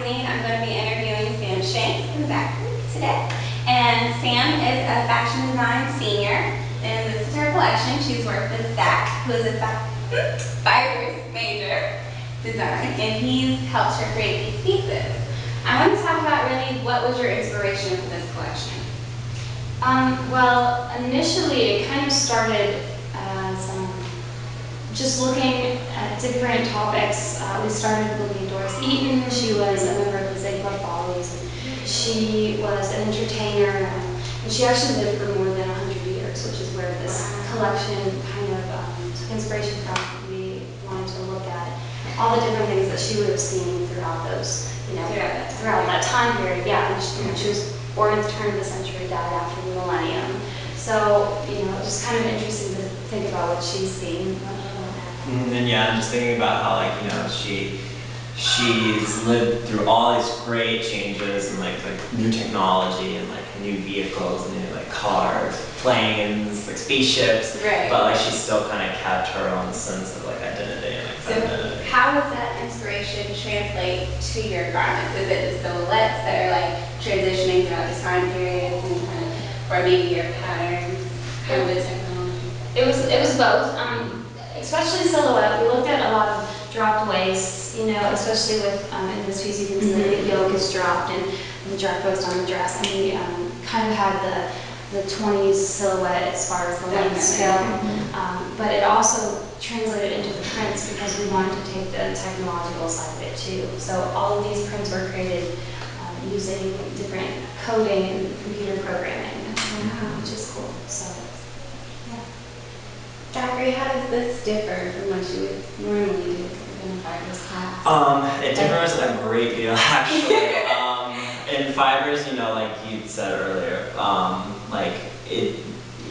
Magazine. I'm going to be interviewing Shanks and Zachary today. And Sam is a fashion design senior, and this is her collection. She's worked with Zach, who is a fibers major design, and he's helped her create these pieces. I want to talk about really what was your inspiration for this collection? Well, initially it kind of started as just looking at different topics. We started looking at Doris Eaton. She was a member of the Ziegler Follies. She was an entertainer, and she actually lived for more than 100 years, which is where this collection kind of took inspiration from. We wanted to look at all the different things that she would have seen throughout those, throughout that time period. Yeah, and she was born at the turn of the century, died after the millennium. So, just kind of interesting to think about what she's seen. And yeah, I'm just thinking about how she's lived through all these great changes and like new technology and like new vehicles and new like cars, planes, like spaceships. Right. But like she still kind of kept her own sense of like identity and like femininity. So how does that inspiration translate to your garments? Is it the silhouettes that are like transitioning throughout this time period, or maybe your patterns, kind of the technology? It was both. Especially silhouette. We looked at a lot of dropped waists, especially with in this piece you can see the yoke is dropped and the dress goes on the dress, and we kind of had the 20s silhouette as far as the lengths go. But it also translated into the prints because we wanted to take the technological side of it too. So all of these prints were created using different coding and computer programming, which is cool. So. Zachary, how does this differ from what you would normally do in a fibers class? It differs a great deal actually. In fibers, like you said earlier,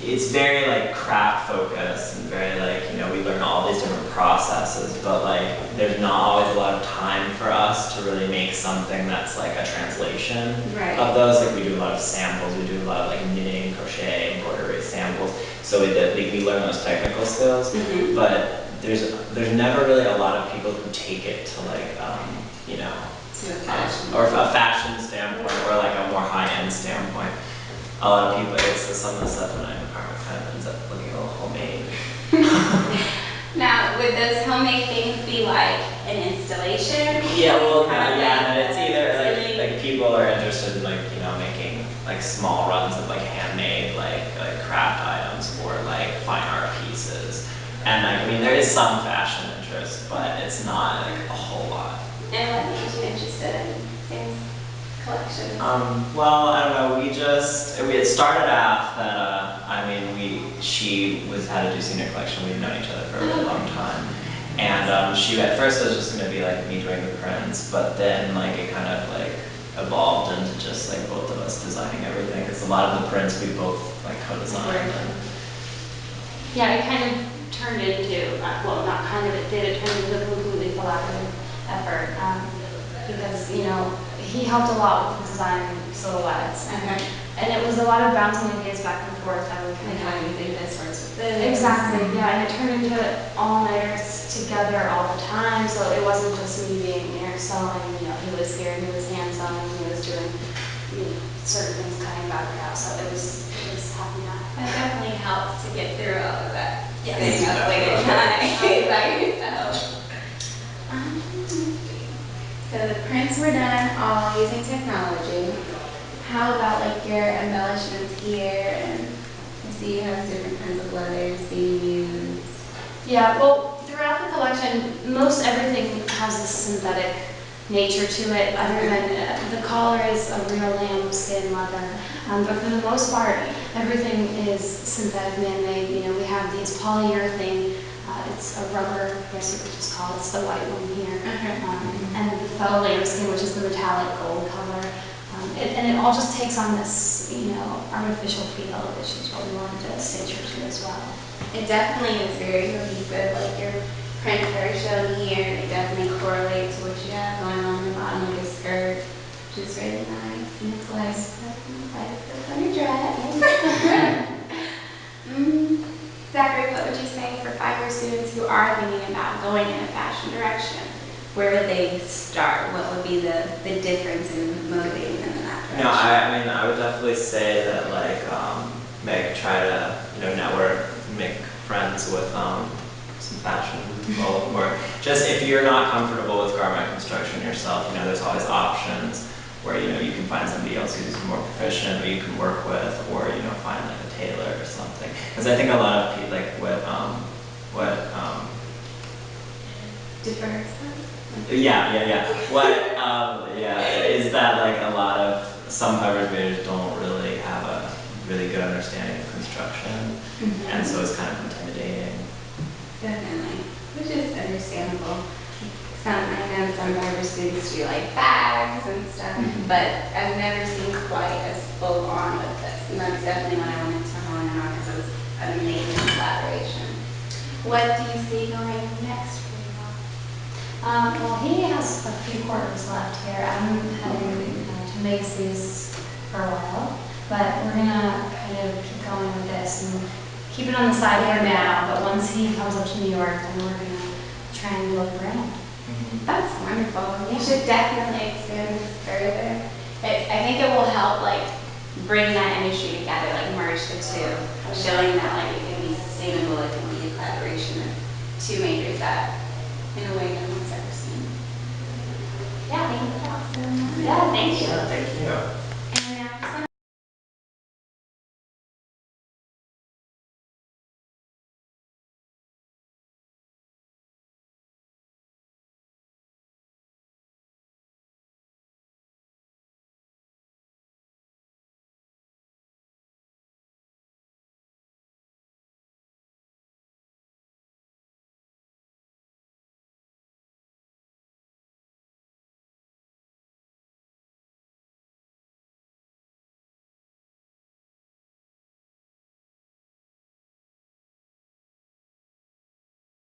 it's very like craft focused and very like, we learn all these different processes, but like there's not always a lot of time for us to really make something that's like a translation of those. Like we do a lot of samples, we do a lot of like knitting, crochet, embroidery samples. So we learn those technical skills, but there's never really a lot of people who take it to like, or a fashion standpoint or like a more high-end standpoint. A lot of people, some of the stuff in my department kind of ends up looking a little homemade. Now, would those homemade things be like an installation? Yeah, well, and it's either like people are interested in like, making like small runs of like handmade like craft items or like fine art pieces. And like, there is some fashion interest, but it's not like a whole lot. And what made you interested in Sam's collection? Well, I don't know, it started off that, she had a senior collection. We'd known each other for a really long time. And she, at first, was just going to be like me doing the prints, but then like it kind of like evolved into just like both of us designing everything, because a lot of the prints we both like co-designed. Yeah, it kind of turned into, well, not kind of, it turned into a completely collaborative effort, because, he helped a lot with designing silhouettes, and it was a lot of bouncing ideas back and forth. And how you think this works with this. Exactly, yeah, and it turned into all-nighters together all the time, so it wasn't just me being there sewing, he was here, he was hand sewing, he was doing certain things, cutting fabric out, so it was happy now. That definitely helps to get through all of that. Staying up late at night by yourself. So the prints were done all using technology. How about like your embellishments here? And I see you have different kinds of leathers being used. Yeah, well, throughout the collection, most everything has a synthetic nature to it, other than the collar is a real lamb skin leather. But for the most part, everything is synthetic, man-made. We have these polyurethane. It's a rubber, I guess you could just call it. It's the white one here. And the faux lambskin, which is the metallic gold color. And it all just takes on this, artificial feel, which is what we wanted to stay true to as well. It definitely is very cohesive. Like your prints that are shown here, they definitely correlate to what you have going on in the bottom of the skirt, which is really nice. And it's like on your dress. Zachary, what would you say for fiber students who are thinking about going in a fashion direction? where would they start? What would be the difference in motivating them in that direction? No, I mean, I would definitely say that like, try to, network, make friends with, some fashion people, or just if you're not comfortable with garment construction yourself, there's always options where, you can find somebody else who's more proficient, or you can work with, or, find like a tailor or something. Because I think a lot of people, like Different. is that like a lot of some fiber creators don't really have a really good understanding of construction, and so it's kind of intimidating. Definitely, which is understandable. I know some fiber students do like bags and stuff, but I've never seen quite as full on with this, and that's definitely what I wanted to hone in on because it was an amazing collaboration. What do you see going next for you all? Well, he has a few quarters left here. I'm heading to Macy's for a while, but we're gonna kind of keep going with this and keep it on the side for now. But once he comes up to New York, then we're gonna try and build a brand. That's wonderful. You should definitely expand this further. I think it will help like bring that industry together, like merge the two, showing that like it can be sustainable, it can be a collaboration of two majors that in a way no one's ever seen. Yeah, I think that's awesome. Yeah, thank you. Thank you.